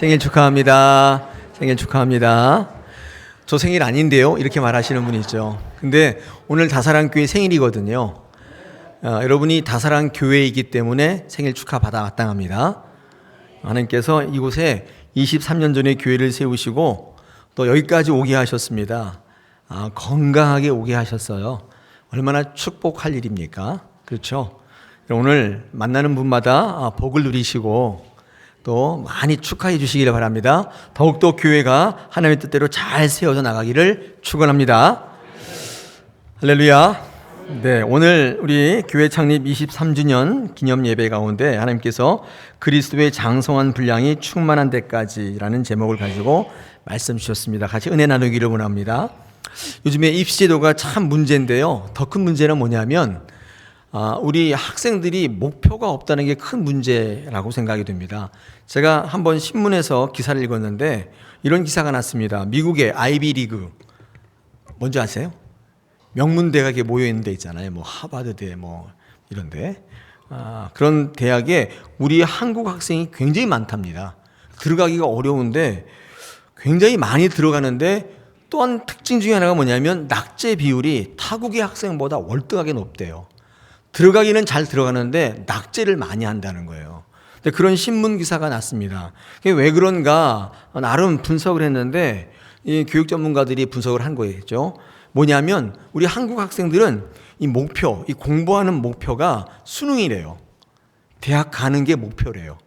생일 축하합니다. 생일 축하합니다. 저 생일 아닌데요? 이렇게 말하시는 분이 있죠. 근데 오늘 다사랑교회 생일이거든요. 여러분이 다사랑교회이기 때문에 생일 축하 받아 마땅합니다. 하나님께서 이곳에 23년 전에 교회를 세우시고 또 여기까지 오게 하셨습니다. 건강하게 오게 하셨어요. 얼마나 축복할 일입니까? 그렇죠? 오늘 만나는 분마다 복을 누리시고 또 많이 축하해 주시기를 바랍니다. 더욱더 교회가 하나님의 뜻대로 잘 세워져 나가기를 축원합니다. 할렐루야. 네, 오늘 우리 교회 창립 23주년 기념 예배 가운데 하나님께서 그리스도의 장성한 분량이 충만한 데까지라는 제목을 가지고 말씀 주셨습니다. 같이 은혜 나누기를 원합니다. 요즘에 입시제도가 참 문제인데요. 더 큰 문제는 뭐냐면 우리 학생들이 목표가 없다는 게 큰 문제라고 생각이 됩니다. 제가 한번 신문에서 기사를 읽었는데 이런 기사가 났습니다. 미국의 아이비리그 뭔지 아세요? 명문대학에 모여있는 데 있잖아요. 뭐 하버드대 뭐 이런데 그런 대학에 우리 한국 학생이 굉장히 많답니다. 들어가기가 어려운데 굉장히 많이 들어가는데 또한 특징 중에 하나가 뭐냐면 낙제 비율이 타국의 학생보다 월등하게 높대요. 들어가기는 잘 들어가는데 낙제를 많이 한다는 거예요. 근데 그런 신문 기사가 났습니다. 왜 그런가 나름 분석을 했는데 이 교육 전문가들이 분석을 한 거겠죠. 뭐냐면 우리 한국 학생들은 이 목표, 이 공부하는 목표가 수능이래요. 대학 가는 게 목표래요.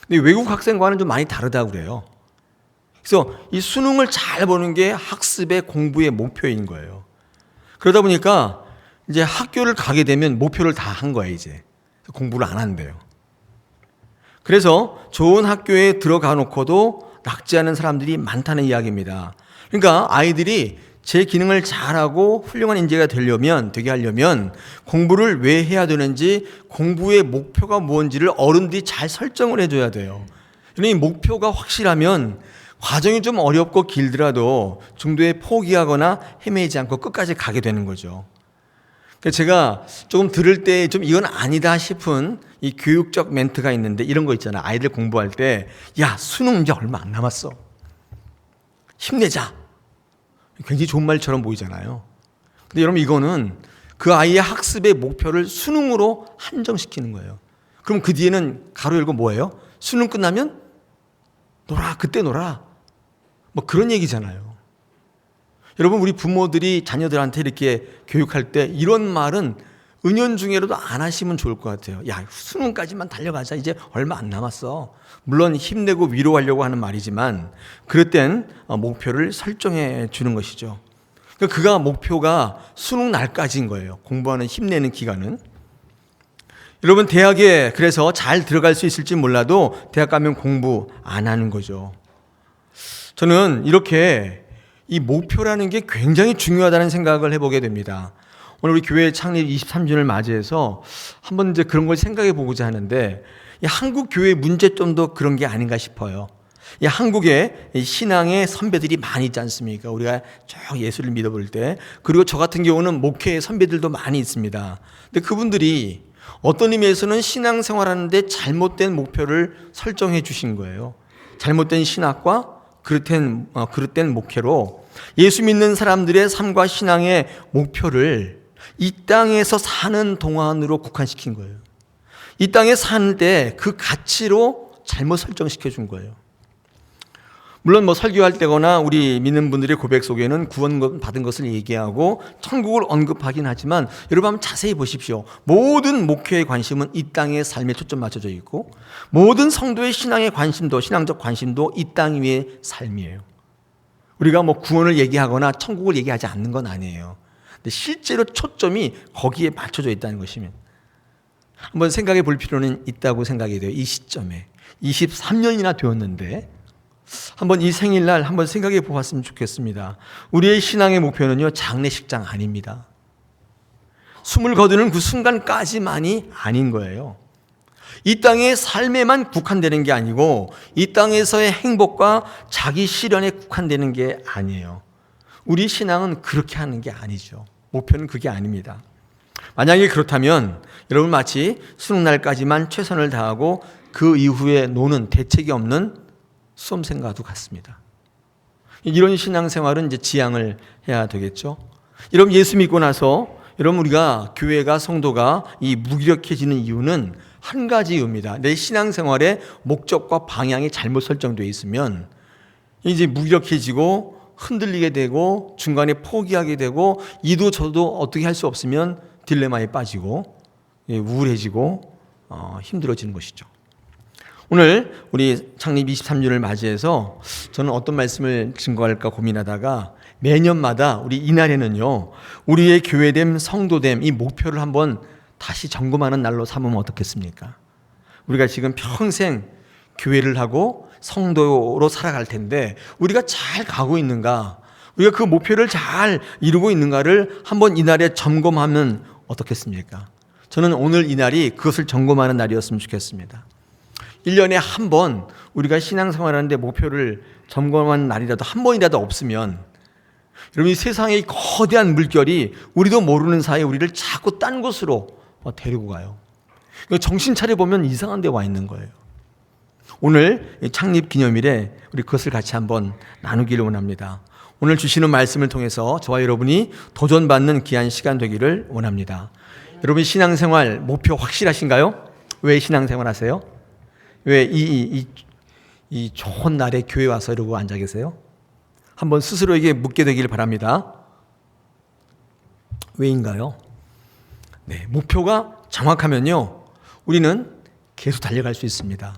근데 외국 학생과는 좀 많이 다르다고 그래요. 그래서 이 수능을 잘 보는 게 학습의 공부의 목표인 거예요. 그러다 보니까 이제 학교를 가게 되면 목표를 다 한 거예요, 이제. 공부를 안 한대요. 그래서 좋은 학교에 들어가 놓고도 낙제하는 사람들이 많다는 이야기입니다. 그러니까 아이들이 제 기능을 잘하고 훌륭한 인재가 되게 하려면 공부를 왜 해야 되는지 공부의 목표가 무엇인지를 어른들이 잘 설정을 해줘야 돼요. 이 목표가 확실하면 과정이 좀 어렵고 길더라도 중도에 포기하거나 헤매지 않고 끝까지 가게 되는 거죠. 제가 조금 들을 때 좀 이건 아니다 싶은 이 교육적 멘트가 있는데 이런 거 있잖아. 아이들 공부할 때 야, 수능 이제 얼마 안 남았어. 힘내자. 굉장히 좋은 말처럼 보이잖아요. 근데 여러분 이거는 그 아이의 학습의 목표를 수능으로 한정시키는 거예요. 그럼 그 뒤에는 가로 열고 뭐예요? 수능 끝나면 놀아. 그때 놀아. 뭐 그런 얘기잖아요. 여러분 우리 부모들이 자녀들한테 이렇게 교육할 때 이런 말은 은연중에라도 안 하시면 좋을 것 같아요. 야, 수능까지만 달려가자. 이제 얼마 안 남았어. 물론 힘내고 위로하려고 하는 말이지만 그럴 땐 목표를 설정해 주는 것이죠. 그가 목표가 수능 날까지인 거예요. 공부하는 힘내는 기간은. 여러분 대학에 그래서 잘 들어갈 수 있을지 몰라도 대학 가면 공부 안 하는 거죠. 저는 이렇게 이 목표라는 게 굉장히 중요하다는 생각을 해보게 됩니다. 오늘 우리 교회 창립 23주년을 맞이해서 한번 이제 그런 걸 생각해 보고자 하는데 이 한국 교회 문제점도 그런 게 아닌가 싶어요. 이 한국에 신앙의 선배들이 많이 있지 않습니까? 우리가 쭉 예수를 믿어볼 때. 그리고 저 같은 경우는 목회 선배들도 많이 있습니다. 근데 그분들이 어떤 의미에서는 신앙생활하는데 잘못된 목표를 설정해 주신 거예요. 잘못된 신학과 그릇된 목회로 예수 믿는 사람들의 삶과 신앙의 목표를 이 땅에서 사는 동안으로 국한시킨 거예요. 이 땅에 사는 때 그 가치로 잘못 설정시켜 준 거예요. 물론 뭐 설교할 때거나 우리 믿는 분들의 고백 속에는 구원 받은 것을 얘기하고 천국을 언급하긴 하지만 여러분 한번 자세히 보십시오. 모든 목회의 관심은 이 땅의 삶에 초점 맞춰져 있고 모든 성도의 신앙의 관심도 신앙적 관심도 이 땅 위의 삶이에요. 우리가 뭐 구원을 얘기하거나 천국을 얘기하지 않는 건 아니에요. 근데 실제로 초점이 거기에 맞춰져 있다는 것이면 한번 생각해 볼 필요는 있다고 생각이 돼요. 이 시점에 23년이나 되었는데 한번 이 생일날 한번 생각해 보았으면 좋겠습니다. 우리의 신앙의 목표는요, 장례식장 아닙니다. 숨을 거두는 그 순간까지만이 아닌 거예요. 이 땅의 삶에만 국한되는 게 아니고 이 땅에서의 행복과 자기 실현에 국한되는 게 아니에요. 우리 신앙은 그렇게 하는 게 아니죠. 목표는 그게 아닙니다. 만약에 그렇다면 여러분 마치 수능날까지만 최선을 다하고 그 이후에 노는 대책이 없는 수험생과도 같습니다. 이런 신앙생활은 이제 지향을 해야 되겠죠. 여러분 예수 믿고 나서 여러분 우리가 교회가 성도가 이 무기력해지는 이유는 한 가지 이유입니다. 내 신앙생활의 목적과 방향이 잘못 설정되어 있으면 이제 무기력해지고 흔들리게 되고 중간에 포기하게 되고 이도 저도 어떻게 할 수 없으면 딜레마에 빠지고 우울해지고 힘들어지는 것이죠. 오늘 우리 창립 23주년을 맞이해서 저는 어떤 말씀을 증거할까 고민하다가 매년마다 우리 이날에는요 우리의 교회됨 성도됨 이 목표를 한번 다시 점검하는 날로 삼으면 어떻겠습니까? 우리가 지금 평생 교회를 하고 성도로 살아갈 텐데 우리가 잘 가고 있는가, 우리가 그 목표를 잘 이루고 있는가를 한번 이날에 점검하면 어떻겠습니까? 저는 오늘 이날이 그것을 점검하는 날이었으면 좋겠습니다. 1년에 한 번 우리가 신앙생활하는데 목표를 점검하는 날이라도 한 번이라도 없으면 여러분 이 세상의 거대한 물결이 우리도 모르는 사이에 우리를 자꾸 딴 곳으로 데리고 가요. 정신 차려보면 이상한 데 와 있는 거예요. 오늘 창립 기념일에 우리 그것을 같이 한번 나누기를 원합니다. 오늘 주시는 말씀을 통해서 저와 여러분이 도전받는 귀한 시간 되기를 원합니다. 여러분 신앙생활 목표 확실하신가요? 왜 신앙생활 하세요? 왜 이 좋은 날에 교회 와서 이러고 앉아 계세요? 한번 스스로에게 묻게 되기를 바랍니다. 왜인가요? 네, 목표가 정확하면요 우리는 계속 달려갈 수 있습니다.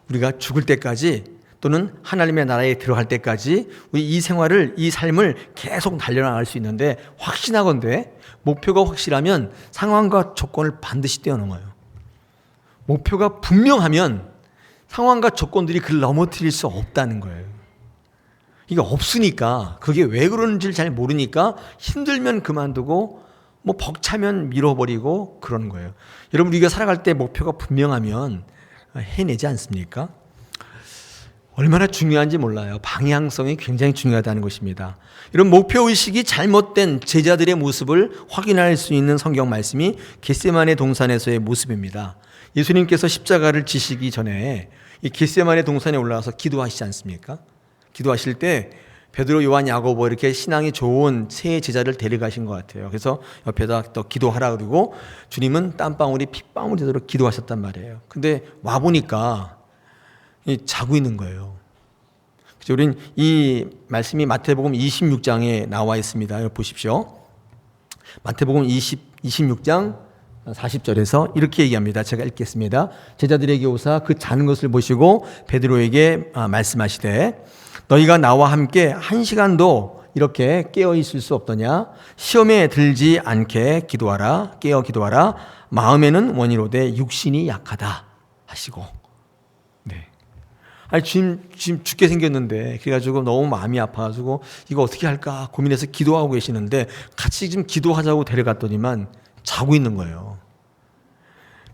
우리가 죽을 때까지 또는 하나님의 나라에 들어갈 때까지 우리 이 생활을 이 삶을 계속 달려나갈 수 있는데 확신하건대 목표가 확실하면 상황과 조건을 반드시 뛰어넘어요. 목표가 분명하면 상황과 조건들이 그를 넘어뜨릴 수 없다는 거예요. 이게 없으니까 그게 왜 그러는지를 잘 모르니까 힘들면 그만두고 뭐 벅차면 밀어버리고 그러는 거예요. 여러분 우리가 살아갈 때 목표가 분명하면 해내지 않습니까? 얼마나 중요한지 몰라요. 방향성이 굉장히 중요하다는 것입니다. 이런 목표의식이 잘못된 제자들의 모습을 확인할 수 있는 성경 말씀이 겟세마네 동산에서의 모습입니다. 예수님께서 십자가를 지시기 전에 이 겟세마네 동산에 올라가서 기도하시지 않습니까? 기도하실 때 베드로, 요한, 야고보 이렇게 신앙이 좋은 세 제자를 데려가신 것 같아요. 그래서 옆에다 또 기도하라 그러고 주님은 땀방울이 핏방울이 되도록 기도하셨단 말이에요. 근데 와보니까 자고 있는 거예요. 그래서 우리는 이 말씀이 마태복음 26장에 나와 있습니다. 여기 보십시오. 마태복음 26장 40절에서 이렇게 얘기합니다. 제가 읽겠습니다. 제자들에게 오사 그 자는 것을 보시고 베드로에게 말씀하시되 너희가 나와 함께 1시간도 이렇게 깨어 있을 수 없더냐? 시험에 들지 않게 기도하라. 깨어 기도하라. 마음에는 원이로되 육신이 약하다 하시고. 네. 아니 지금 죽게 생겼는데 그래가지고 너무 마음이 아파가지고 이거 어떻게 할까 고민해서 기도하고 계시는데 같이 좀 기도하자고 데려갔더니만 자고 있는 거예요.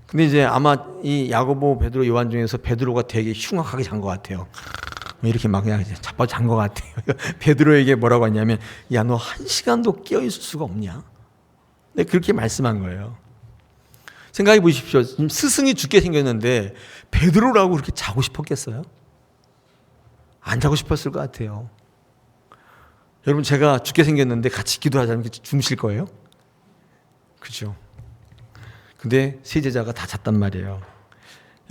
근데 이제 아마 이 야고보, 베드로, 요한 중에서 베드로가 되게 흉악하게 잔 것 같아요. 이렇게 막 그냥 자빠져 잔 것 같아요. 베드로에게 뭐라고 했냐면 야 너 1시간도 깨어있을 수가 없냐? 네, 그렇게 말씀한 거예요. 생각해 보십시오. 지금 스승이 죽게 생겼는데 베드로라고 그렇게 자고 싶었겠어요? 안 자고 싶었을 것 같아요. 여러분 제가 죽게 생겼는데 같이 기도하자면 주무실 거예요? 그죠? 근데 세 제자가 다 잤단 말이에요.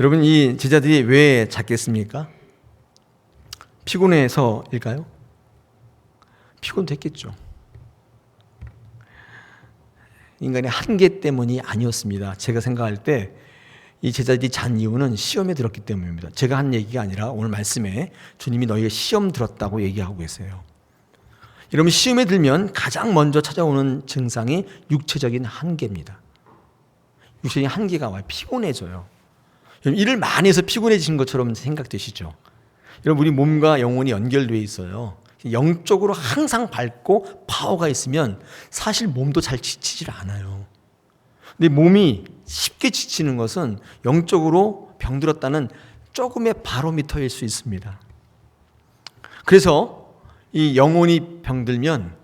여러분 이 제자들이 왜 잤겠습니까? 피곤해서일까요? 피곤됐겠죠. 인간의 한계 때문이 아니었습니다. 제가 생각할 때 이 제자들이 잔 이유는 시험에 들었기 때문입니다. 제가 한 얘기가 아니라 오늘 말씀에 주님이 너희가 시험 들었다고 얘기하고 계세요. 여러분 시험에 들면 가장 먼저 찾아오는 증상이 육체적인 한계입니다. 육체적인 한계가 와요. 피곤해져요. 여러분 일을 많이 해서 피곤해지는 것처럼 생각되시죠? 여러분 우리 몸과 영혼이 연결되어 있어요. 영적으로 항상 밝고 파워가 있으면 사실 몸도 잘 지치질 않아요. 근데 몸이 쉽게 지치는 것은 영적으로 병들었다는 조금의 바로미터일 수 있습니다. 그래서 이 영혼이 병들면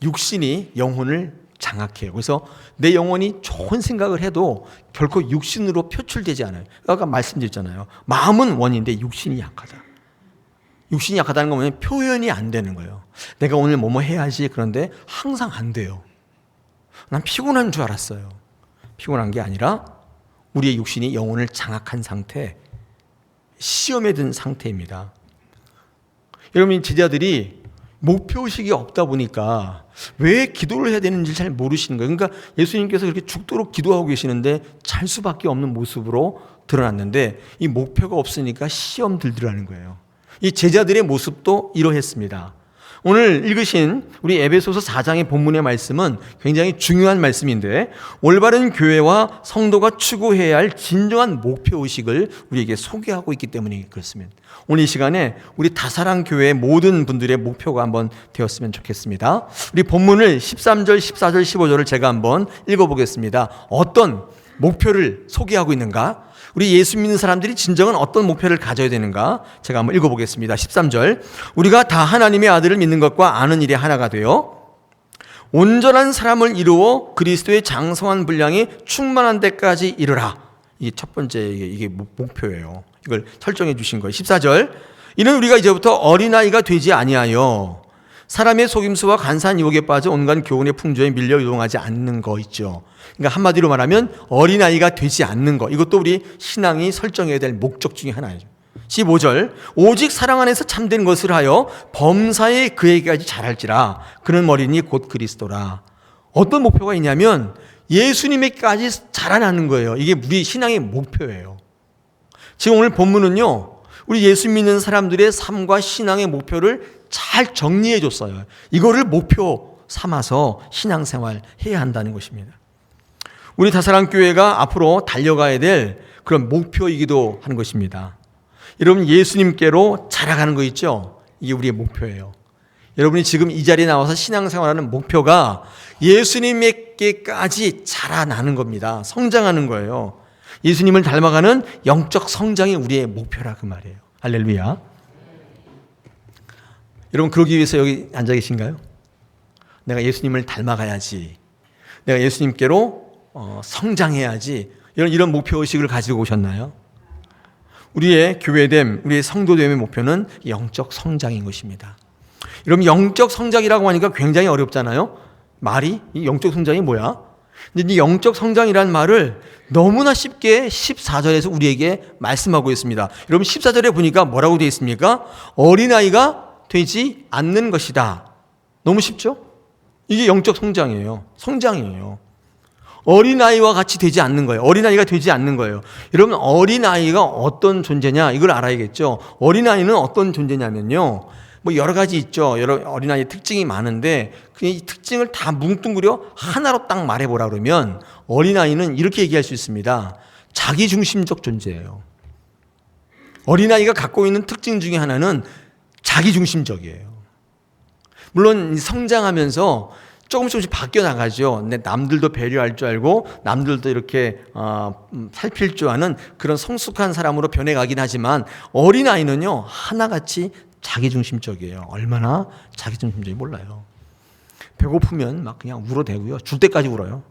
육신이 영혼을 장악해요. 그래서 내 영혼이 좋은 생각을 해도 결코 육신으로 표출되지 않아요. 아까 말씀드렸잖아요. 마음은 원인데 육신이 약하다. 육신이 약하다는 건 뭐냐면 표현이 안 되는 거예요. 내가 오늘 뭐뭐 해야지. 그런데 항상 안 돼요. 난 피곤한 줄 알았어요. 피곤한 게 아니라 우리의 육신이 영혼을 장악한 상태, 시험에 든 상태입니다. 여러분, 제자들이 목표의식이 없다 보니까 왜 기도를 해야 되는지 잘 모르시는 거예요. 그러니까 예수님께서 그렇게 죽도록 기도하고 계시는데 잘 수밖에 없는 모습으로 드러났는데 이 목표가 없으니까 시험 들더라는 거예요. 이 제자들의 모습도 이러했습니다. 오늘 읽으신 우리 에베소서 4장의 본문의 말씀은 굉장히 중요한 말씀인데 올바른 교회와 성도가 추구해야 할 진정한 목표의식을 우리에게 소개하고 있기 때문에 그렇습니다. 오늘 이 시간에 우리 다사랑 교회의 모든 분들의 목표가 한번 되었으면 좋겠습니다. 우리 본문을 13절, 14절, 15절을 제가 한번 읽어보겠습니다. 어떤 목표를 소개하고 있는가? 우리 예수 믿는 사람들이 진정한 어떤 목표를 가져야 되는가? 제가 한번 읽어보겠습니다. 13절. 우리가 다 하나님의 아들을 믿는 것과 아는 일에 하나가 되어 온전한 사람을 이루어 그리스도의 장성한 분량이 충만한 데까지 이르라. 이게 첫 번째 이게 목표예요. 이걸 설정해 주신 거예요. 14절. 이는 우리가 이제부터 어린아이가 되지 아니하여 사람의 속임수와 간사한 유혹에 빠져 온갖 교훈의 풍조에 밀려 요동하지 않는 거 있죠. 그러니까 한마디로 말하면 어린아이가 되지 않는 거. 이것도 우리 신앙이 설정해야 될 목적 중에 하나예요. 15절. 오직 사랑 안에서 참된 것을 하여 범사에 그에게까지 자랄지라. 그는 머리니 곧 그리스도라. 어떤 목표가 있냐면 예수님에까지 자라나는 거예요. 이게 우리 신앙의 목표예요. 지금 오늘 본문은요, 우리 예수 믿는 사람들의 삶과 신앙의 목표를 잘 정리해 줬어요. 이거를 목표 삼아서 신앙생활 해야 한다는 것입니다. 우리 다사랑교회가 앞으로 달려가야 될 그런 목표이기도 하는 것입니다. 여러분, 예수님께로 자라가는 거 있죠? 이게 우리의 목표예요. 여러분이 지금 이 자리에 나와서 신앙생활하는 목표가 예수님에게까지 자라나는 겁니다. 성장하는 거예요. 예수님을 닮아가는 영적 성장이 우리의 목표라 그 말이에요. 할렐루야. 여러분, 그러기 위해서 여기 앉아 계신가요? 내가 예수님을 닮아가야지. 내가 예수님께로 성장해야지. 이런 목표의식을 가지고 오셨나요? 우리의 교회됨, 우리의 성도됨의 목표는 영적 성장인 것입니다. 여러분, 영적 성장이라고 하니까 굉장히 어렵잖아요. 말이 이 영적 성장이 뭐야? 근데 이 영적 성장이라는 말을 너무나 쉽게 14절에서 우리에게 말씀하고 있습니다. 여러분, 14절에 보니까 뭐라고 되어 있습니까? 어린아이가 되지 않는 것이다. 너무 쉽죠? 이게 영적 성장이에요. 성장이에요. 어린아이와 같이 되지 않는 거예요. 어린아이가 되지 않는 거예요. 여러분, 어린아이가 어떤 존재냐? 이걸 알아야겠죠. 어린아이는 어떤 존재냐면요, 뭐 여러 가지 있죠. 여러 어린아이의 특징이 많은데 이 특징을 다 뭉뚱그려 하나로 딱 말해보라 그러면 어린아이는 이렇게 얘기할 수 있습니다. 자기중심적 존재예요. 어린아이가 갖고 있는 특징 중에 하나는 자기중심적이에요. 물론 성장하면서 조금씩 바뀌어 나가죠. 근데 남들도 배려할 줄 알고 남들도 이렇게 살필 줄 아는 그런 성숙한 사람으로 변해가긴 하지만 어린아이는요, 하나같이 자기중심적이에요. 얼마나 자기중심적인지 몰라요. 배고프면 막 그냥 울어대고요. 줄 때까지 울어요.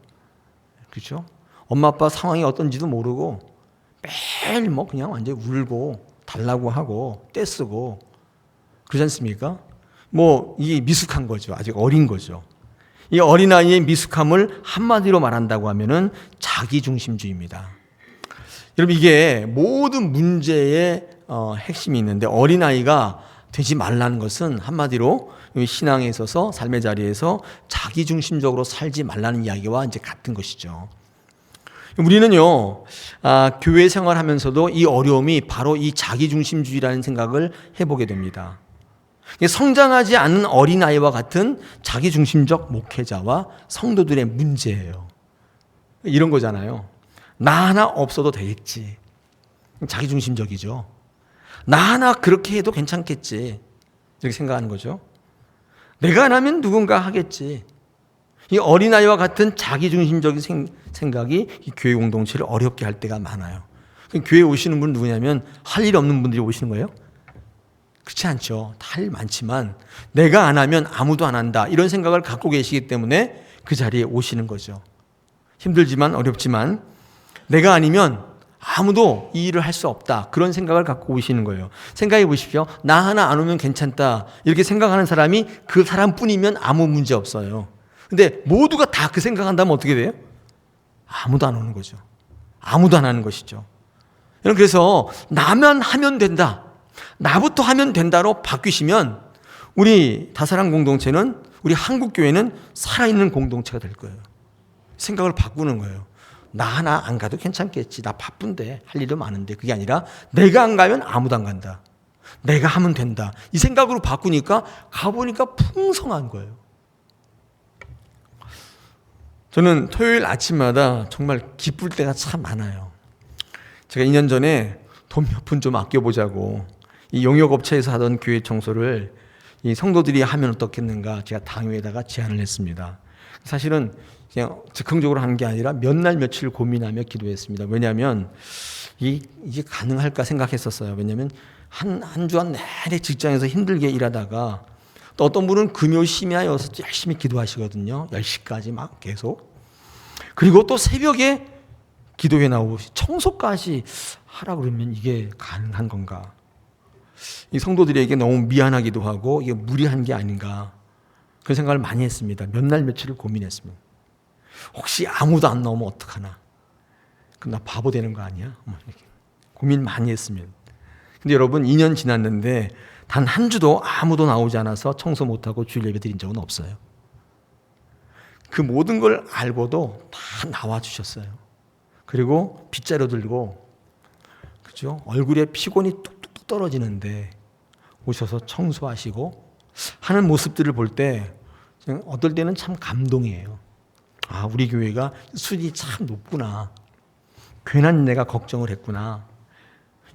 그렇죠? 엄마 아빠 상황이 어떤지도 모르고 매일 뭐 그냥 완전히 울고 달라고 하고 떼쓰고 그러지 않습니까? 뭐 이게 미숙한 거죠. 아직 어린 거죠. 이 어린아이의 미숙함을 한마디로 말한다고 하면은 자기중심주의입니다. 여러분, 이게 모든 문제의 핵심이 있는데 어린아이가 되지 말라는 것은 한마디로 신앙에 있어서 삶의 자리에서 자기중심적으로 살지 말라는 이야기와 이제 같은 것이죠. 우리는요, 교회 생활하면서도 이 어려움이 바로 이 자기중심주의라는 생각을 해보게 됩니다. 성장하지 않은 어린아이와 같은 자기중심적 목회자와 성도들의 문제예요. 이런 거잖아요. 나 하나 없어도 되겠지. 자기중심적이죠. 나 하나 그렇게 해도 괜찮겠지. 이렇게 생각하는 거죠. 내가 안 하면 누군가 하겠지. 이 어린아이와 같은 자기중심적인 생각이 이 교회 공동체를 어렵게 할 때가 많아요. 교회에 오시는 분은 누구냐면 할 일 없는 분들이 오시는 거예요? 그렇지 않죠. 할 일 많지만 내가 안 하면 아무도 안 한다. 이런 생각을 갖고 계시기 때문에 그 자리에 오시는 거죠. 힘들지만 어렵지만 내가 아니면 아무도 이 일을 할 수 없다. 그런 생각을 갖고 오시는 거예요. 생각해 보십시오. 나 하나 안 오면 괜찮다. 이렇게 생각하는 사람이 그 사람뿐이면 아무 문제 없어요. 근데 모두가 다 그 생각한다면 어떻게 돼요? 아무도 안 오는 거죠. 아무도 안 하는 것이죠. 여러분, 그래서 나만 하면 된다. 나부터 하면 된다로 바뀌시면 우리 다사랑 공동체는, 우리 한국교회는 살아있는 공동체가 될 거예요. 생각을 바꾸는 거예요. 나 하나 안 가도 괜찮겠지. 나 바쁜데 할 일도 많은데. 그게 아니라 내가 안 가면 아무도 안 간다. 내가 하면 된다. 이 생각으로 바꾸니까 가보니까 풍성한 거예요. 저는 토요일 아침마다 정말 기쁠 때가 참 많아요. 제가 2년 전에 돈 몇 푼 좀 아껴보자고 이 용역업체에서 하던 교회 청소를 이 성도들이 하면 어떻겠는가 제가 당회에다가 제안을 했습니다. 사실은 그냥 즉흥적으로 하는 게 아니라 몇 날 며칠 고민하며 기도했습니다. 왜냐하면 이게 가능할까 생각했었어요. 왜냐하면 한 주간 내내 직장에서 힘들게 일하다가 또 어떤 분은 금요 심야여서 열심히 기도하시거든요. 10시까지 막 계속. 그리고 또 새벽에 기도회 나오고 청소까지 하라 그러면 이게 가능한 건가? 이 성도들에게 너무 미안하기도 하고 이게 무리한 게 아닌가? 그런 생각을 많이 했습니다. 몇 날 며칠을 고민했습니다. 혹시 아무도 안 나오면 어떡하나? 그럼 나 바보 되는 거 아니야? 이렇게 고민 많이 했습니다. 근데 여러분 2년 지났는데 단 한 주도 아무도 나오지 않아서 청소 못하고 주일 예배 드린 적은 없어요. 그 모든 걸 알고도 다 나와 주셨어요. 그리고 빗자루 들고, 그죠? 얼굴에 피곤이 뚝뚝뚝 떨어지는데 오셔서 청소하시고 하는 모습들을 볼 때 어떨 때는 참 감동이에요. 아, 우리 교회가 수준이 참 높구나. 괜한 내가 걱정을 했구나.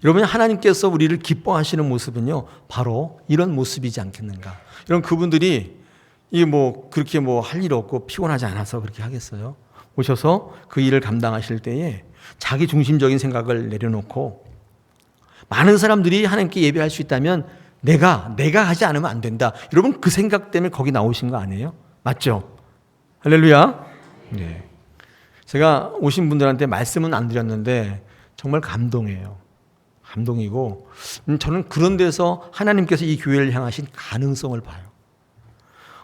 여러분, 하나님께서 우리를 기뻐하시는 모습은요, 바로 이런 모습이지 않겠는가. 여러분, 그분들이 이게 그렇게 할 일 없고 피곤하지 않아서 그렇게 하겠어요? 오셔서 그 일을 감당하실 때에 자기 중심적인 생각을 내려놓고 많은 사람들이 하나님께 예배할 수 있다면 내가 하지 않으면 안 된다. 여러분, 그 생각 때문에 거기 나오신 거 아니에요? 맞죠? 할렐루야. 네. 제가 오신 분들한테 말씀은 안 드렸는데 정말 감동이에요. 감동이고 저는 그런 데서 하나님께서 이 교회를 향하신 가능성을 봐요.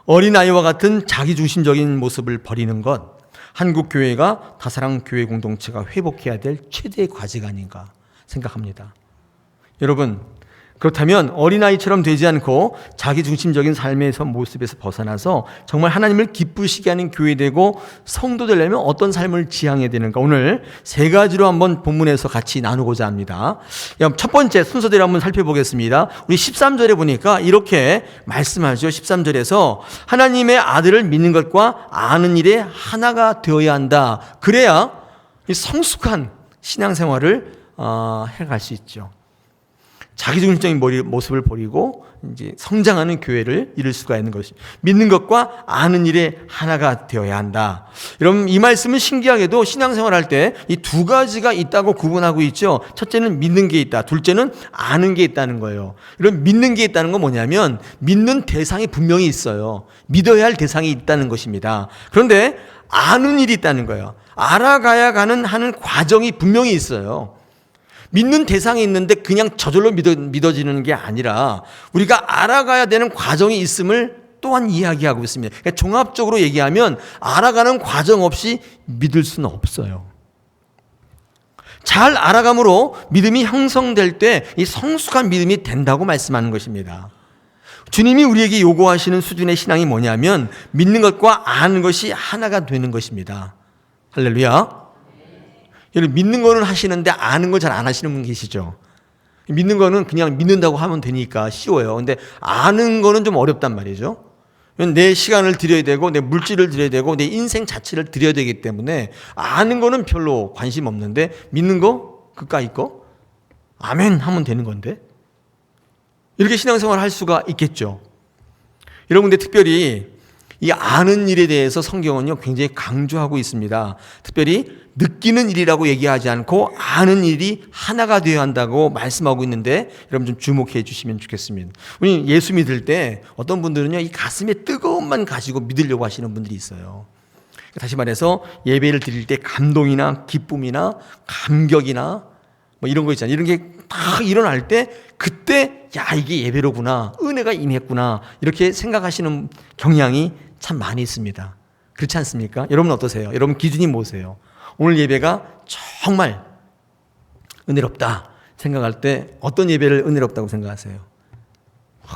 어린아이와 같은 자기중심적인 모습을 버리는 것, 한국교회가 다사랑 교회 공동체가 회복해야 될 최대의 과제가 아닌가 생각합니다. 여러분, 그렇다면 어린아이처럼 되지 않고 자기중심적인 삶의 모습에서 벗어나서 정말 하나님을 기쁘시게 하는 교회 되고 성도 되려면 어떤 삶을 지향해야 되는가, 오늘 세 가지로 한번 본문에서 같이 나누고자 합니다. 첫 번째 순서대로 한번 살펴보겠습니다. 우리 13절에 보니까 이렇게 말씀하죠. 13절에서 하나님의 아들을 믿는 것과 아는 일에 하나가 되어야 한다. 그래야 성숙한 신앙생활을 해갈 수 있죠. 자기중심적인 모습을 버리고 이제 성장하는 교회를 이룰 수가 있는 것이, 믿는 것과 아는 일에 하나가 되어야 한다. 여러분, 이 말씀은 신기하게도 신앙생활할 때 이 두 가지가 있다고 구분하고 있죠. 첫째는 믿는 게 있다. 둘째는 아는 게 있다는 거예요. 여러분, 믿는 게 있다는 건 뭐냐면 믿는 대상이 분명히 있어요. 믿어야 할 대상이 있다는 것입니다. 그런데 아는 일이 있다는 거예요. 알아가야 하는 과정이 분명히 있어요. 믿는 대상이 있는데 그냥 저절로 믿어지는 게 아니라 우리가 알아가야 되는 과정이 있음을 또한 이야기하고 있습니다. 그러니까 종합적으로 얘기하면 알아가는 과정 없이 믿을 수는 없어요. 잘 알아감으로 믿음이 형성될 때 이 성숙한 믿음이 된다고 말씀하는 것입니다. 주님이 우리에게 요구하시는 수준의 신앙이 뭐냐면 믿는 것과 아는 것이 하나가 되는 것입니다. 할렐루야. 여러분, 믿는 거는 하시는데 아는 걸 잘 안 하시는 분 계시죠? 믿는 거는 그냥 믿는다고 하면 되니까 쉬워요. 근데 아는 거는 좀 어렵단 말이죠. 내 시간을 드려야 되고 내 물질을 드려야 되고 내 인생 자체를 드려야 되기 때문에 아는 거는 별로 관심 없는데 믿는 거 그까이 거 아멘 하면 되는 건데 이렇게 신앙생활을 할 수가 있겠죠. 여러분, 근데 특별히 이 아는 일에 대해서 성경은요 굉장히 강조하고 있습니다. 특별히 느끼는 일이라고 얘기하지 않고 아는 일이 하나가 되어야 한다고 말씀하고 있는데 여러분 좀 주목해 주시면 좋겠습니다. 우리 예수 믿을 때 어떤 분들은요 이 가슴에 뜨거움만 가지고 믿으려고 하시는 분들이 있어요. 다시 말해서 예배를 드릴 때 감동이나 기쁨이나 감격이나 뭐 이런 거 있잖아요. 이런 게 딱 일어날 때 그때 야 이게 예배로구나, 은혜가 임했구나 이렇게 생각하시는 경향이 참 많이 있습니다. 그렇지 않습니까? 여러분 어떠세요? 여러분 기준이 뭐세요? 오늘 예배가 정말 은혜롭다 생각할 때 어떤 예배를 은혜롭다고 생각하세요?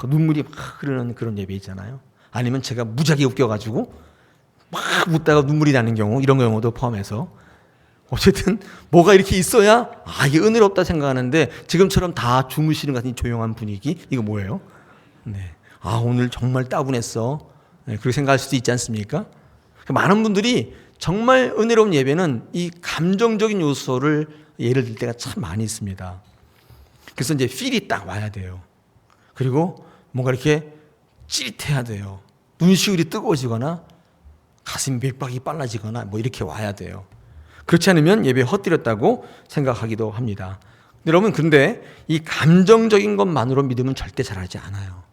눈물이 막 흐르는 그런 예배 있잖아요. 아니면 제가 무지하게 웃겨가지고 막 웃다가 눈물이 나는 경우, 이런 경우도 포함해서 어쨌든 뭐가 이렇게 있어야 이게 은혜롭다 생각하는데 지금처럼 다 주무시는 것 같은 조용한 분위기, 이거 뭐예요? 네. 오늘 정말 따분했어. 네, 그렇게 생각할 수도 있지 않습니까? 많은 분들이 정말 은혜로운 예배는 이 감정적인 요소를 예를 들 때가 참 많이 있습니다. 그래서 이제 필이 딱 와야 돼요. 그리고 뭔가 이렇게 찌릿해야 돼요. 눈시울이 뜨거워지거나 가슴 맥박이 빨라지거나 뭐 이렇게 와야 돼요. 그렇지 않으면 예배 헛들였다고 생각하기도 합니다. 여러분, 근데 이 감정적인 것만으로 믿음은 절대 자라지 않아요.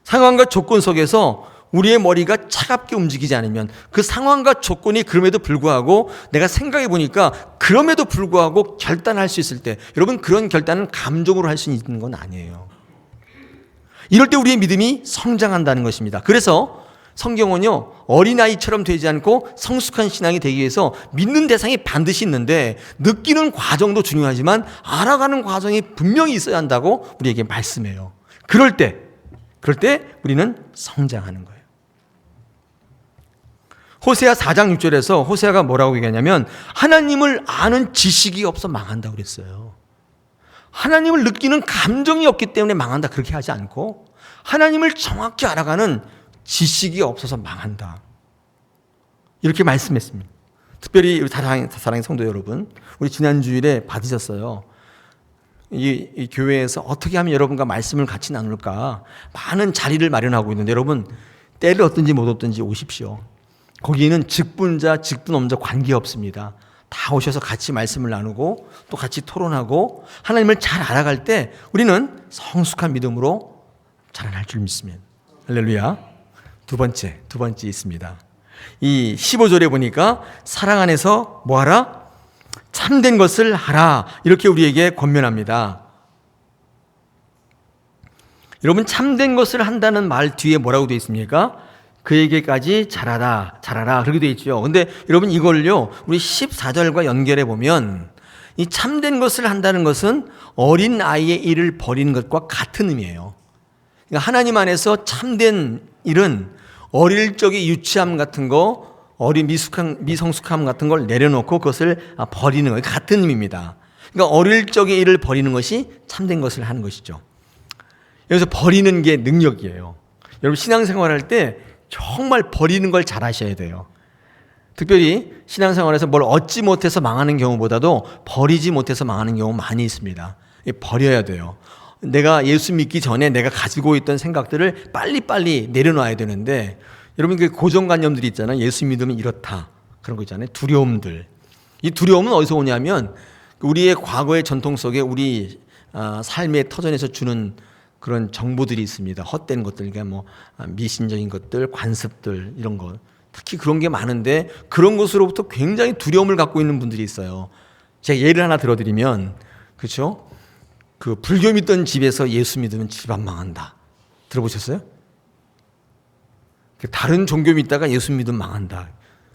상황과 조건 속에서 우리의 머리가 차갑게 움직이지 않으면, 그 상황과 조건이 그럼에도 불구하고 내가 생각해 보니까 그럼에도 불구하고 결단할 수 있을 때, 여러분 그런 결단은 감정으로 할 수 있는 건 아니에요. 이럴 때 우리의 믿음이 성장한다는 것입니다. 그래서 성경은요, 어린아이처럼 되지 않고 성숙한 신앙이 되기 위해서 믿는 대상이 반드시 있는데 느끼는 과정도 중요하지만 알아가는 과정이 분명히 있어야 한다고 우리에게 말씀해요. 그럴 때 우리는 성장하는 거예요. 호세아 4장 6절에서 호세아가 뭐라고 얘기하냐면 하나님을 아는 지식이 없어 망한다고 그랬어요. 하나님을 느끼는 감정이 없기 때문에 망한다 그렇게 하지 않고 하나님을 정확히 알아가는 지식이 없어서 망한다 이렇게 말씀했습니다. 특별히 우리 사랑의 성도 여러분, 우리 지난 주일에 받으셨어요. 이 교회에서 어떻게 하면 여러분과 말씀을 같이 나눌까 많은 자리를 마련하고 있는데 여러분 때를 얻든지 못 얻든지 오십시오. 거기에는 직분자 직분 없는 관계없습니다. 다 오셔서 같이 말씀을 나누고 또 같이 토론하고 하나님을 잘 알아갈 때 우리는 성숙한 믿음으로 자라날 줄 믿습니다. 할렐루야. 두 번째 있습니다. 이 15절에 보니까 사랑 안에서 뭐하라? 참된 것을 하라 이렇게 우리에게 권면합니다. 여러분 참된 것을 한다는 말 뒤에 뭐라고 되어 있습니까? 그에게까지 잘하라 그렇게 되어 있죠. 근데 여러분 이걸요 우리 14절과 연결해 보면 이 참된 것을 한다는 것은 어린 아이의 일을 버리는 것과 같은 의미예요. 그러니까 하나님 안에서 참된 일은 어릴 적의 유치함 같은 거, 어린 미성숙함 같은 걸 내려놓고 그것을 버리는 거예요. 같은 의미입니다. 그러니까 어릴 적의 일을 버리는 것이 참된 것을 하는 것이죠. 여기서 버리는 게 능력이에요. 여러분 신앙생활할 때 정말 버리는 걸 잘 하셔야 돼요. 특별히 신앙생활에서 뭘 얻지 못해서 망하는 경우보다도 버리지 못해서 망하는 경우 많이 있습니다. 버려야 돼요. 내가 예수 믿기 전에 내가 가지고 있던 생각들을 빨리빨리 내려놔야 되는데 여러분 그 고정관념들이 있잖아요. 예수 믿으면 이렇다 그런 거 있잖아요. 두려움들. 이 두려움은 어디서 오냐면 우리의 과거의 전통 속에 우리 삶의 터전에서 주는 그런 정보들이 있습니다. 헛된 것들, 그러니까 뭐 미신적인 것들, 관습들 이런 것. 특히 그런 게 많은데 그런 것으로부터 굉장히 두려움을 갖고 있는 분들이 있어요. 제가 예를 하나 들어드리면 그렇죠? 그 불교 믿던 집에서 예수 믿으면 집안 망한다. 들어보셨어요? 다른 종교 믿다가 예수 믿으면 망한다.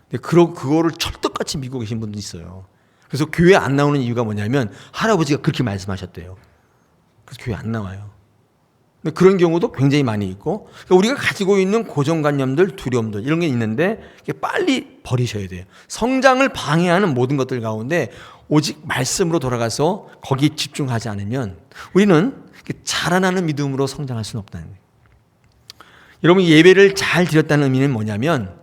근데 그거를 철떡같이 믿고 계신 분도 있어요. 그래서 교회 안 나오는 이유가 뭐냐면 할아버지가 그렇게 말씀하셨대요. 그래서 교회 안 나와요. 근데 그런 경우도 굉장히 많이 있고 그러니까 우리가 가지고 있는 고정관념들, 두려움들 이런 게 있는데 빨리 버리셔야 돼요. 성장을 방해하는 모든 것들 가운데 오직 말씀으로 돌아가서 거기에 집중하지 않으면 우리는 자라나는 믿음으로 성장할 수는 없다는 거예요. 여러분 예배를 잘 드렸다는 의미는 뭐냐면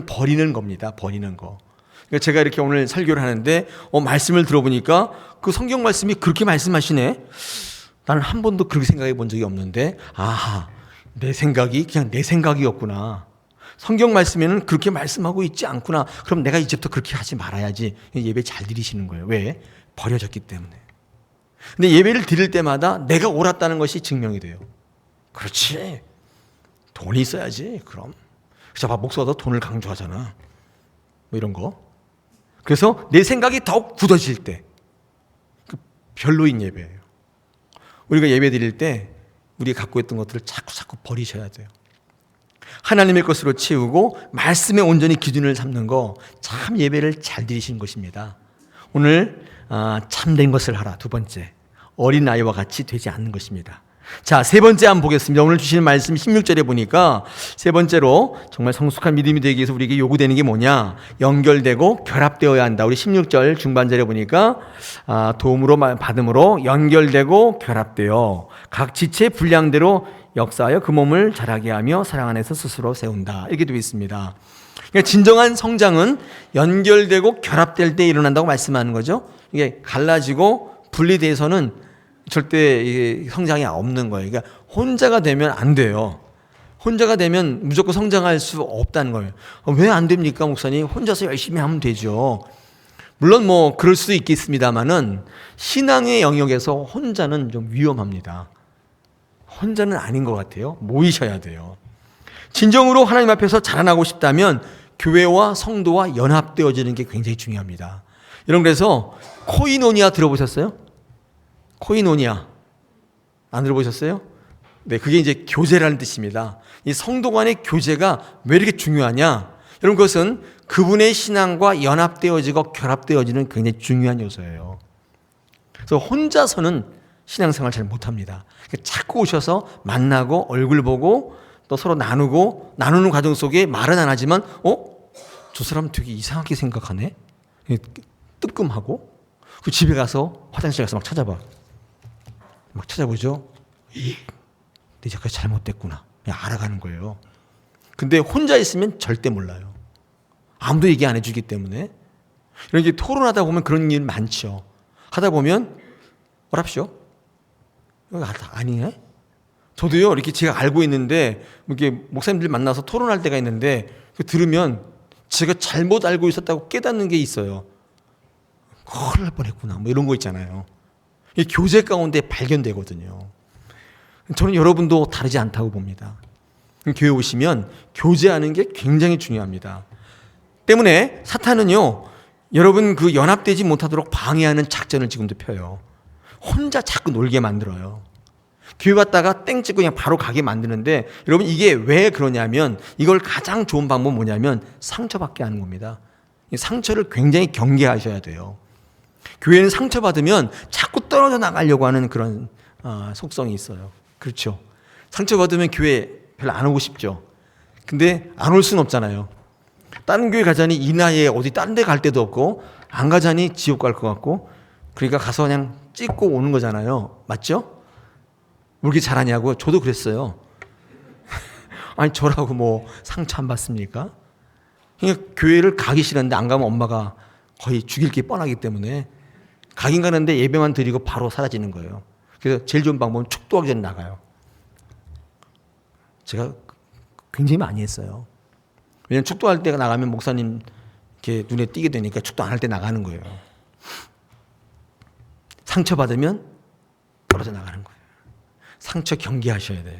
버리는 겁니다. 버리는 거. 그러니까 제가 이렇게 오늘 설교를 하는데 말씀을 들어보니까 그 성경 말씀이 그렇게 말씀하시네. 나는 한 번도 그렇게 생각해 본 적이 없는데 내 생각이 그냥 내 생각이었구나. 성경 말씀에는 그렇게 말씀하고 있지 않구나. 그럼 내가 이제부터 그렇게 하지 말아야지. 예배 잘 드리시는 거예요. 왜? 버려졌기 때문에. 근데 예배를 드릴 때마다 내가 옳았다는 것이 증명이 돼요. 그렇지. 돈이 있어야지. 그럼. 그래서 목사가 돈을 강조하잖아. 뭐 이런 거. 그래서 내 생각이 더욱 굳어질 때 별로인 예배예요. 우리가 예배 드릴 때 우리가 갖고 있던 것들을 자꾸 버리셔야 돼요. 하나님의 것으로 채우고 말씀에 온전히 기준을 삼는 거 참 예배를 잘 드리신 것입니다. 오늘 참된 것을 하라. 두 번째, 어린아이와 같이 되지 않는 것입니다. 자, 세 번째 한번 보겠습니다. 오늘 주시는 말씀 16절에 보니까 세 번째로 정말 성숙한 믿음이 되기 위해서 우리에게 요구되는 게 뭐냐? 연결되고 결합되어야 한다. 우리 16절 중반절에 보니까 도움으로 받음으로 연결되고 결합되어 각 지체 분량대로 역사하여 그 몸을 자라게 하며 사랑 안에서 스스로 세운다. 이렇게 되어 있습니다. 그러니까 진정한 성장은 연결되고 결합될 때 일어난다고 말씀하는 거죠. 이게 갈라지고 분리돼서는 절대 성장이 없는 거예요. 그러니까 혼자가 되면 안 돼요. 혼자가 되면 무조건 성장할 수 없다는 거예요. 왜 안 됩니까, 목사님? 혼자서 열심히 하면 되죠. 물론 뭐 그럴 수도 있겠습니다만은 신앙의 영역에서 혼자는 좀 위험합니다. 혼자는 아닌 것 같아요. 모이셔야 돼요. 진정으로 하나님 앞에서 자라나고 싶다면 교회와 성도와 연합되어지는 게 굉장히 중요합니다. 여러분, 그래서 코이노니아 들어보셨어요? 코이노니아 안 들어보셨어요? 네, 그게 이제 교제라는 뜻입니다. 이 성도 간의 교제가 왜 이렇게 중요하냐? 여러분, 그것은 그분의 신앙과 연합되어지고 결합되어지는 굉장히 중요한 요소예요. 그래서 혼자서는 신앙생활 잘 못합니다. 자꾸 오셔서 만나고 얼굴 보고 또 서로 나누는 과정 속에 말은 안 하지만 저 사람 되게 이상하게 생각하네? 뜨끔하고 그 집에 가서 화장실 가서 막 찾아보죠. 내 작가 잘못됐구나. 그냥 알아가는 거예요. 근데 혼자 있으면 절대 몰라요. 아무도 얘기 안 해주기 때문에. 이렇게 토론하다 보면 그런 일 많죠. 하다 보면 뭐랍시오? 아니네? 저도요, 이렇게 제가 알고 있는데 이렇게 목사님들 만나서 토론할 때가 있는데 들으면 제가 잘못 알고 있었다고 깨닫는 게 있어요. 큰일 날 뻔했구나. 뭐 이런 거 있잖아요. 이 교제 가운데 발견되거든요. 저는 여러분도 다르지 않다고 봅니다. 교회 오시면 교제하는 게 굉장히 중요합니다. 때문에 사탄은요, 여러분 그 연합되지 못하도록 방해하는 작전을 지금도 펴요. 혼자 자꾸 놀게 만들어요. 교회 갔다가 땡 찍고 그냥 바로 가게 만드는데, 여러분 이게 왜 그러냐면, 이걸 가장 좋은 방법은 뭐냐면 상처받게 하는 겁니다. 상처를 굉장히 경계하셔야 돼요. 교회는 상처받으면 자꾸 떨어져 나가려고 하는 그런 속성이 있어요. 그렇죠? 상처받으면 교회 별로 안 오고 싶죠. 근데 안 올 수는 없잖아요. 다른 교회 가자니 이 나이에 어디 다른 데 갈 데도 없고, 안 가자니 지옥 갈 것 같고, 그러니까 가서 그냥 찍고 오는 거잖아요. 맞죠? 왜 이렇게 잘하냐고요? 저도 그랬어요. 아니, 저라고 뭐 상처 안 받습니까? 그러니까 교회를 가기 싫은데 안 가면 엄마가 거의 죽일 게 뻔하기 때문에 가긴 가는데 예배만 드리고 바로 사라지는 거예요. 그래서 제일 좋은 방법은 축도하기 전에 나가요. 제가 굉장히 많이 했어요. 왜냐하면 축도할 때 나가면 목사님 이렇게 눈에 띄게 되니까 축도 안 할 때 나가는 거예요. 상처받으면 떨어져 나가는 거예요. 상처 경계하셔야 돼요.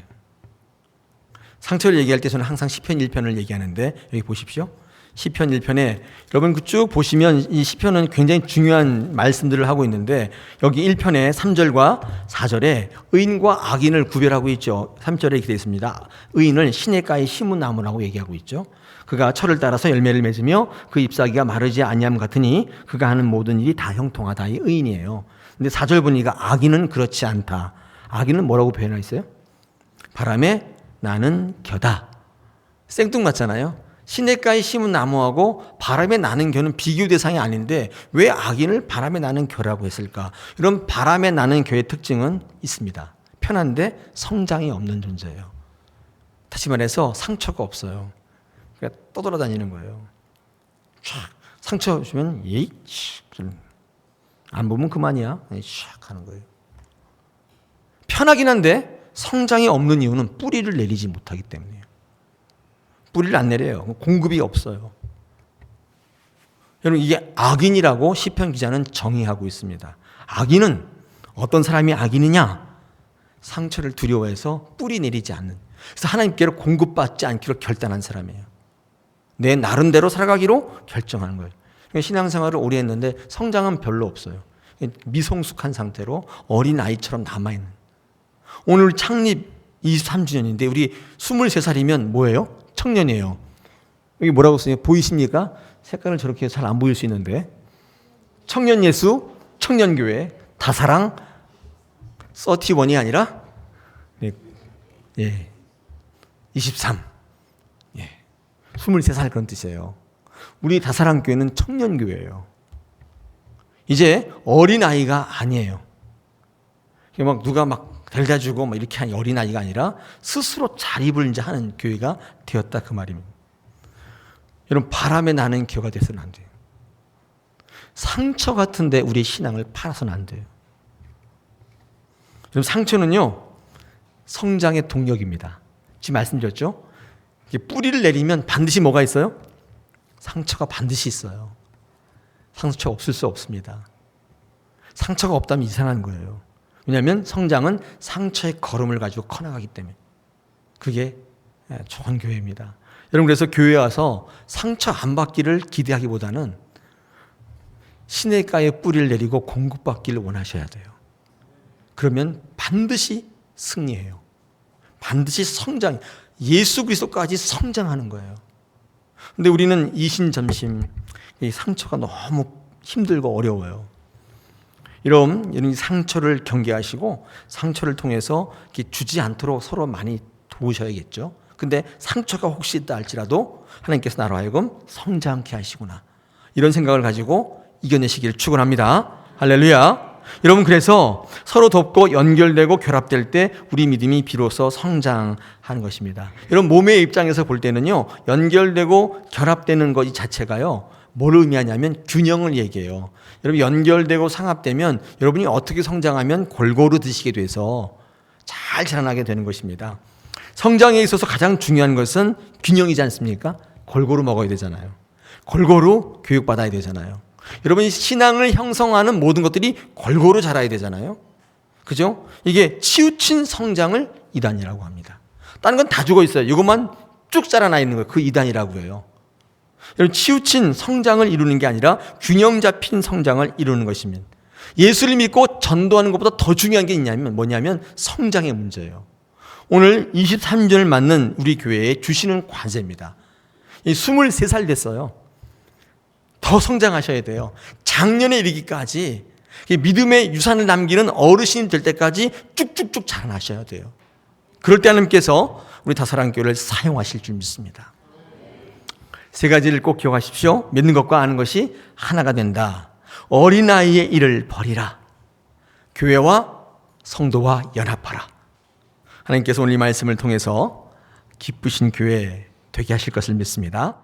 상처를 얘기할 때 저는 항상 시편 1편을 얘기하는데, 여기 보십시오. 시편 1편에 여러분 쭉 보시면 이 시편은 굉장히 중요한 말씀들을 하고 있는데, 여기 1편의 3절과 4절에 의인과 악인을 구별하고 있죠. 3절에 이렇게 되어 있습니다. 의인을 시냇가에 심은 나무라고 얘기하고 있죠. 그가 철을 따라서 열매를 맺으며 그 잎사귀가 마르지 아니함 같으니 그가 하는 모든 일이 다 형통하다. 이 의인이에요. 근데 4절 보니까 악인은 그렇지 않다. 악인은 뭐라고 표현했어요? 바람에 나는 겨다. 생뚱맞잖아요. 시냇가에 심은 나무하고 바람에 나는 겨는 비교 대상이 아닌데 왜 악인을 바람에 나는 겨라고 했을까? 이런 바람에 나는 겨의 특징은 있습니다. 편한데 성장이 없는 존재예요. 다시 말해서 상처가 없어요. 그러니까 떠돌아다니는 거예요. 상처 주면 예이 안 보면 그만이야. 샥 하는 거예요. 편하긴 한데 성장이 없는 이유는 뿌리를 내리지 못하기 때문이에요. 뿌리를 안 내려요. 공급이 없어요. 여러분, 이게 악인이라고 시편 기자는 정의하고 있습니다. 악인은 어떤 사람이 악인이냐? 상처를 두려워해서 뿌리 내리지 않는, 그래서 하나님께로 공급받지 않기로 결단한 사람이에요. 내 나름대로 살아가기로 결정하는 거예요. 신앙생활을 오래 했는데 성장은 별로 없어요. 미성숙한 상태로 어린아이처럼 남아있는. 오늘 창립 23주년인데 우리 23살이면 뭐예요? 청년이에요. 여기 뭐라고 써요? 보이십니까? 색깔을 저렇게 잘 안 보일 수 있는데 청년예수, 청년교회, 다사랑 31이 아니라 23. 23살 그런 뜻이에요. 우리 다사랑교회는 청년교회예요. 이제 어린아이가 아니에요. 막 누가 막 데려다 주고 막 이렇게 한 어린아이가 아니라 스스로 자립을 이제 하는 교회가 되었다 그 말입니다. 여러분 바람에 나는 교회가 돼서는 안 돼요. 상처 같은데 우리의 신앙을 팔아서는 안 돼요. 여러분 상처는요 성장의 동력입니다. 지금 말씀드렸죠? 뿌리를 내리면 반드시 뭐가 있어요? 상처가 반드시 있어요. 상처가 없을 수 없습니다. 상처가 없다면 이상한 거예요. 왜냐하면 성장은 상처의 걸음을 가지고 커나가기 때문에. 그게 좋은 교회입니다. 여러분 그래서 교회에 와서 상처 안 받기를 기대하기보다는 시냇가에 뿌리를 내리고 공급받기를 원하셔야 돼요. 그러면 반드시 승리해요. 반드시 성장, 예수 그리스도까지 성장하는 거예요. 근데 우리는 이신점심, 이 상처가 너무 힘들고 어려워요. 이런 상처를 경계하시고 상처를 통해서 이렇게 주지 않도록 서로 많이 도우셔야겠죠. 근데 상처가 혹시 있다 할지라도 하나님께서 나로 하여금 성장케 하시구나. 이런 생각을 가지고 이겨내시기를 축원합니다. 할렐루야. 여러분 그래서 서로 돕고 연결되고 결합될 때 우리 믿음이 비로소 성장하는 것입니다. 여러분 몸의 입장에서 볼 때는요. 연결되고 결합되는 것 이 자체가요. 뭘 의미하냐면 균형을 얘기해요. 여러분 연결되고 상합되면 여러분이 어떻게 성장하면 골고루 드시게 돼서 잘 자라나게 되는 것입니다. 성장에 있어서 가장 중요한 것은 균형이지 않습니까? 골고루 먹어야 되잖아요. 골고루 교육받아야 되잖아요. 여러분이 신앙을 형성하는 모든 것들이 골고루 자라야 되잖아요. 그죠? 이게 치우친 성장을 이단이라고 합니다. 다른 건 다 죽어 있어요. 이것만 쭉 자라나 있는 거예요. 그 이단이라고 해요. 여러분 치우친 성장을 이루는 게 아니라 균형 잡힌 성장을 이루는 것입니다. 예수를 믿고 전도하는 것보다 더 중요한 게 있냐면 뭐냐면 성장의 문제예요. 오늘 23주년을 맞는 우리 교회에 주시는 과제입니다. 23살 됐어요. 더 성장하셔야 돼요. 작년에 이르기까지 믿음의 유산을 남기는 어르신이 될 때까지 쭉쭉쭉 자라나셔야 돼요. 그럴 때 하나님께서 우리 다사랑교회를 사용하실 줄 믿습니다. 세 가지를 꼭 기억하십시오. 믿는 것과 아는 것이 하나가 된다. 어린아이의 일을 버리라. 교회와 성도와 연합하라. 하나님께서 오늘 이 말씀을 통해서 기쁘신 교회 되게 하실 것을 믿습니다.